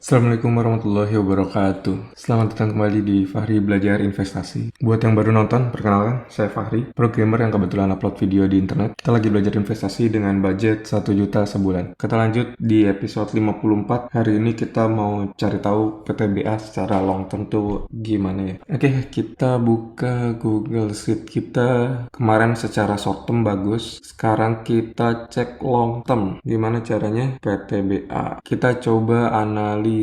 Assalamualaikum warahmatullahi wabarakatuh. Selamat datang kembali di Fahri Belajar Investasi. Buat yang baru nonton, perkenalkan, saya Fahri, programmer yang kebetulan upload video di internet. Kita lagi belajar investasi dengan budget 1 juta sebulan. Kita lanjut di episode 54. Hari ini kita mau cari tahu PTBA secara long term tuh gimana ya. Oke, kita buka Google Sheet. Kita kemarin secara short term bagus. Sekarang kita cek long term. Gimana caranya PTBA? Kita coba analisa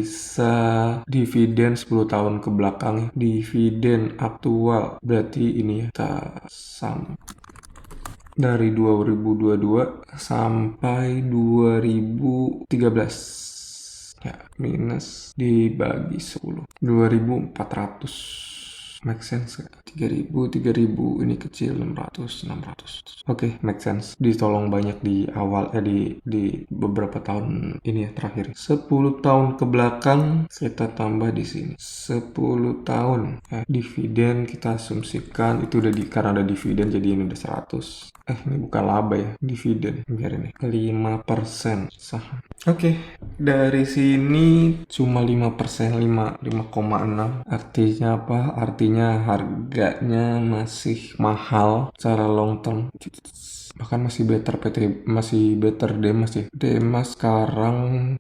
dividen 10 tahun ke belakang. Dividen aktual berarti ini ya, kita sum dari 2022 sampai 2013 ya, minus dibagi 10, 2400. Make sense gak? 3000 ini kecil, 600. Oke, make sense. Ditolong banyak di awal di beberapa tahun ini ya terakhir. 10 tahun ke belakang kita tambah di sini. 10 tahun ya, dividen kita asumsikan itu udah karena ada dividen jadi ini udah 100. Ini bukan laba ya, dividen. Biar ini 5% saham. Oke, dari sini cuma 5%, 5,6. Artinya apa? Artinya harganya masih mahal secara long term. Bahkan masih better Demas ya. Demas sekarang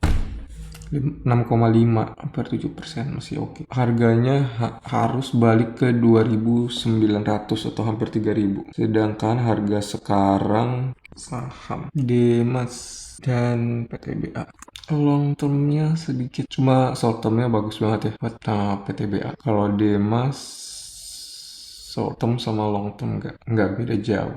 6,5 hampir 7%, masih oke. Harganya harus balik ke 2.900 atau hampir 3.000. Sedangkan harga sekarang saham Demas dan PTBA long termnya sedikit, cuma short termnya bagus banget ya buat PTBA. Kalau Demas short term sama long term nggak beda jauh.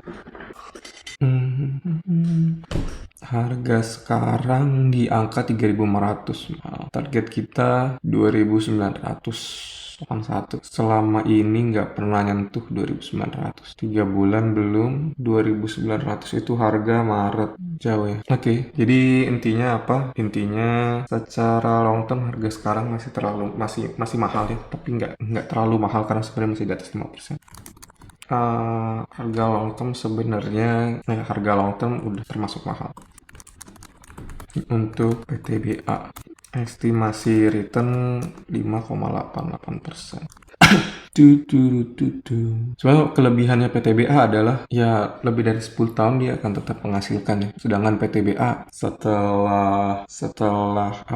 Harga sekarang di angka 3.500. Target kita 2.981. Selama ini nggak pernah nyentuh 2.900. 3 bulan belum. 2.900 itu harga Maret, jauh ya. Oke, jadi intinya apa? Intinya secara long term harga sekarang masih mahal ya, tapi nggak terlalu mahal karena sebenarnya masih di atas 5%. Harga long term sebenarnya harga long term udah termasuk mahal. Untuk PTBA estimasi return 5,88%. Soalnya kelebihannya PTBA adalah ya lebih dari 10 tahun dia akan tetap menghasilkan ya. Sedangkan PTBA setelah 5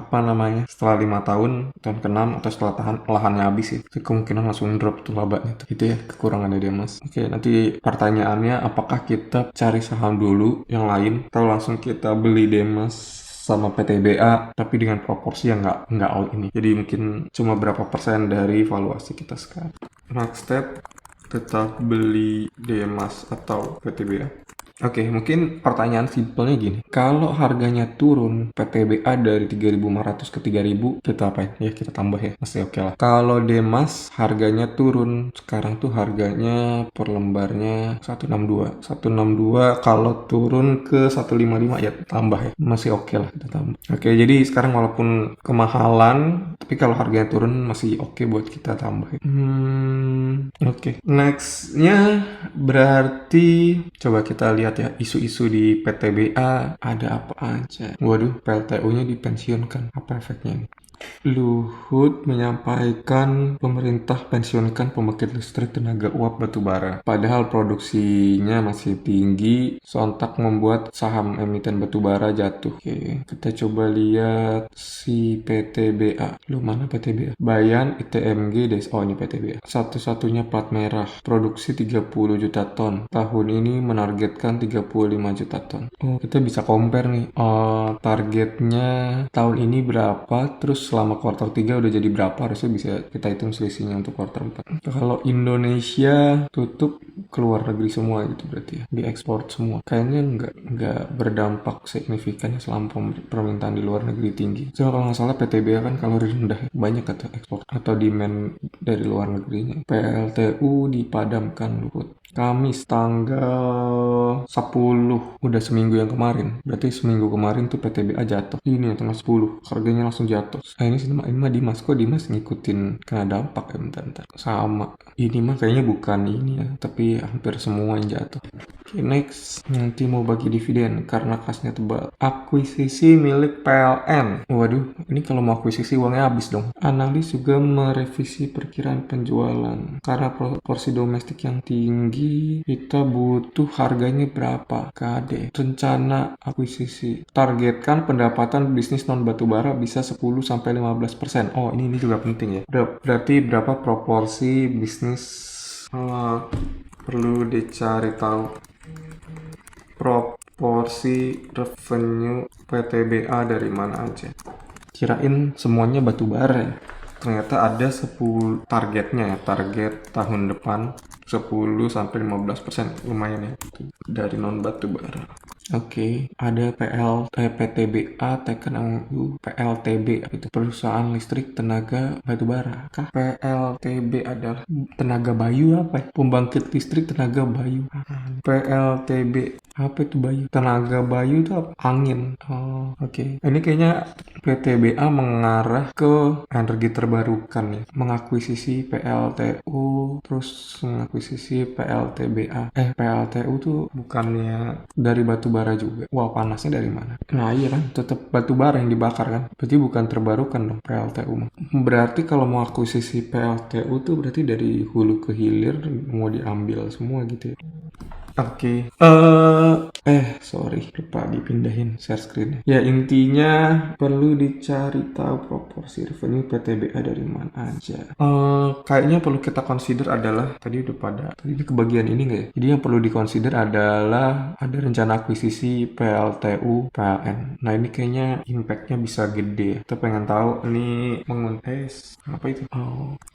tahun ke-6 atau setelah lahannya habis ya, kemungkinan langsung drop tuh labanya tuh. Itu ya kekurangannya dia mas. Oke, nanti pertanyaannya apakah kita cari saham dulu yang lain atau langsung kita beli Demas sama PTBA tapi dengan proporsi yang nggak all ini, jadi mungkin cuma berapa persen dari valuasi kita sekarang. Next step, tetap beli Demas atau PTBA. Oke, mungkin pertanyaan simpelnya gini. Kalau harganya turun PTBA dari 3.500 ke 3.000, kita apain? Ya kita tambah ya, masih oke lah. Kalau Demas harganya turun, sekarang tuh harganya per lembarnya 162. 162 kalau turun ke 155 ya tambah ya, masih oke lah kita tambah. Oke, jadi sekarang walaupun kemahalan, tapi kalau harganya turun masih oke buat kita tambah ya. Oke. Nextnya berarti coba kita lihat ya isu-isu di PTBA ada apa aja. Waduh, PLTU-nya dipensiunkan. Apa efeknya ini? Luhut menyampaikan pemerintah pensiunkan pembangkit listrik tenaga uap batubara. Padahal produksinya masih tinggi, sontak membuat saham emiten batubara jatuh. Oke, kita coba lihat si PTBA. Lu mana PTBA? Bayan ITMG Des. Oh, ini PTBA. Satu-satunya plat merah. Produksi 30 juta ton. Tahun ini menargetkan 35 juta ton. Oh, kita bisa compare nih. Targetnya tahun ini berapa, terus selama kuartal 3 udah jadi berapa, harusnya bisa kita hitung selisihnya untuk kuartal 4. Kalau Indonesia tutup keluar negeri semua gitu berarti ya, diekspor semua. Kayaknya nggak berdampak signifikan selama permintaan di luar negeri tinggi. So, kalau nggak salah PTBA kan kalori rendah, banyak atau ekspor atau demand dari luar negerinya. PLTU dipadamkan Luhut. Kamis tanggal 10, udah seminggu yang kemarin. Berarti seminggu kemarin tuh PTBA jatuh. Ini tanggal 10, harganya langsung jatuh. Ini mah Dimas, kok Dimas ngikutin kena dampak ya, bentar. Sama. Ini mah kayaknya bukan ini ya, tapi hampir semua yang jatuh. Oke, next. Nanti mau bagi dividen karena kasnya tebal. Akuisisi milik PLN. Waduh, ini kalau mau akuisisi uangnya habis dong. Analis juga merevisi perkiraan penjualan. Karena porsi domestik yang tinggi, kita butuh harganya berapa? KD. Rencana akuisisi. Targetkan pendapatan bisnis non batubara bisa 10-15%. Oh, ini juga penting ya. Berarti berapa proporsi bisnis perlu dicari tahu. Proporsi revenue PTBA dari mana aja. Kirain semuanya batu bara ya. Ternyata ada 10 targetnya ya. Target tahun depan 10-15%, lumayan ya. Dari non batu bara. Oke, ada PTBA Taken MOU PLTB itu perusahaan listrik tenaga batubara. Kah? PLTB adalah tenaga bayu apa ya? Pembangkit listrik tenaga bayu. PLTB apa itu bayu? Tenaga bayu itu apa? Angin. Oh, oke. Ini kayaknya PTBA mengarah ke energi terbarukan ya. Mengakuisisi PLTU, terus mengakuisisi PLTBA. PLTU tuh bukannya dari batu bara juga. Wah, panasnya dari mana? Nah, iya kan, tetap batu bara yang dibakar kan. Berarti bukan terbarukan dong PLTU mah. Berarti kalau mau akuisisi PLTU tuh berarti dari hulu ke hilir mau diambil semua gitu ya. Oke. Sorry, lupa dipindahin share screen. Ya, intinya perlu dicari tahu proporsi revenue PTBA dari mana aja. Kayaknya perlu kita consider adalah tadi ini kebagian ini nggak ya? Jadi yang perlu dikonsider adalah ada rencana akuisisi PLTU, PLN. Nah, ini kayaknya impactnya bisa gede. Kita pengen tahu ini apa itu?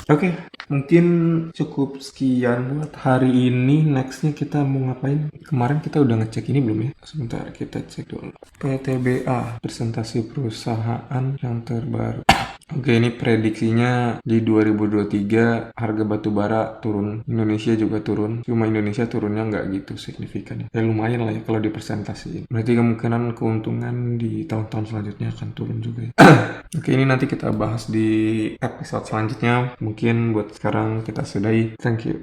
Oke, mungkin cukup sekian buat hari ini. Nextnya kita mau ngapain? Kemarin kita udah ngecek ini belum ya? Sebentar, kita cek dulu. PTBA, presentasi perusahaan yang terbaru. Oke, ini prediksinya di 2023 harga batubara turun, Indonesia juga turun. Cuma Indonesia turunnya nggak gitu signifikan ya. Lumayan lah ya kalau dipresentasiin. Berarti kemungkinan keuntungan di tahun-tahun selanjutnya akan turun juga ya. Oke, ini nanti kita bahas di episode selanjutnya. Mungkin buat sekarang kita sudahi. Thank you.